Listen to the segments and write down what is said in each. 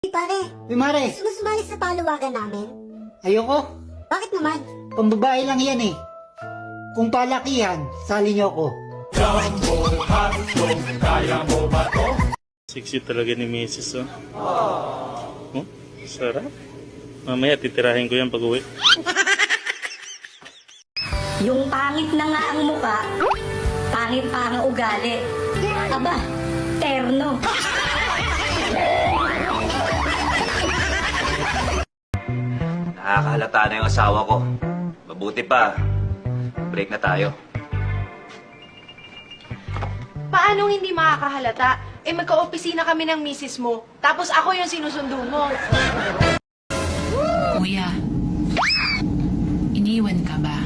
Pare, Uy, Mare, gusto mo sumali sa paluwagan namin? ayoko. Bakit naman? Pambabae lang yan eh. Kung palakihan, sali niyo ako. Sexy talaga ni Mrs. Oh, sarap. Mamaya titirahin ko yan pag uwi. Yung pangit na nga ang muka, pangit pa ang ugali. Aba, terno. Nakakahalata na yung asawa ko. Mabuti pa. Break na tayo. Paano hindi makakahalata? Eh magka-opisina kami ng misis mo. Tapos ako yung sinusundo mo. Kuya, iniwan ka ba?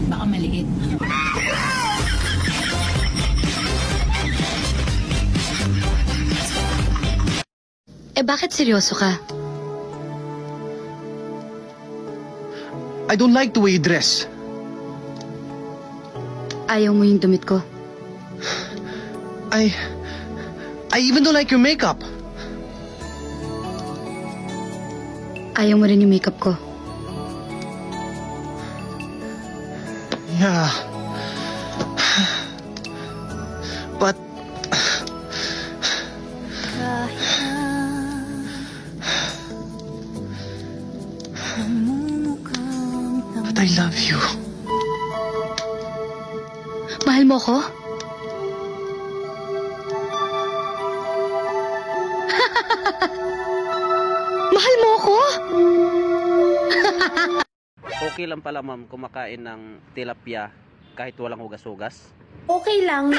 Baka maliit. Eh bakit seryoso ka? I don't like the way you dress. Ayaw mo yung damit ko. I even don't like your makeup. Ayaw mo rin yung makeup ko. Yeah. But I love you. Mahal mo ko? Mahal mo ko? Okay lang pala ma'am kumakain ng tilapia kahit walang hugas-hugas? Okay lang.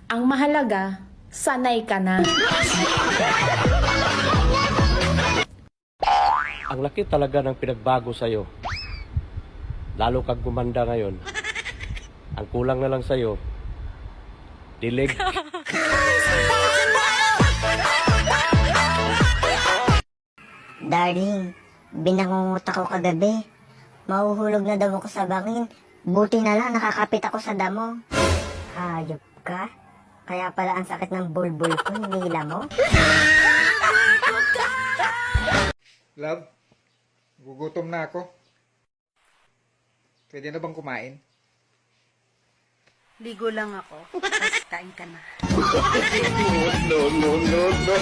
Ang mahalaga, sanay ka na. Ang laki talaga ng pinagbago sa'yo. Lalo kang gumanda ngayon. Ang kulang na lang sa'yo, dilig. Darling, binangungot ako kagabi. Mahuhulog na daw ako sa bangin. Buti na lang nakakapit ako sa damo. Hayop ka? Kaya pala ang sakit ng bulbul ko, hinila mo? Love, gugutom na ako. Pwede na bang kumain? Ligo lang ako. Tapos kain ka na. No, no, no, no.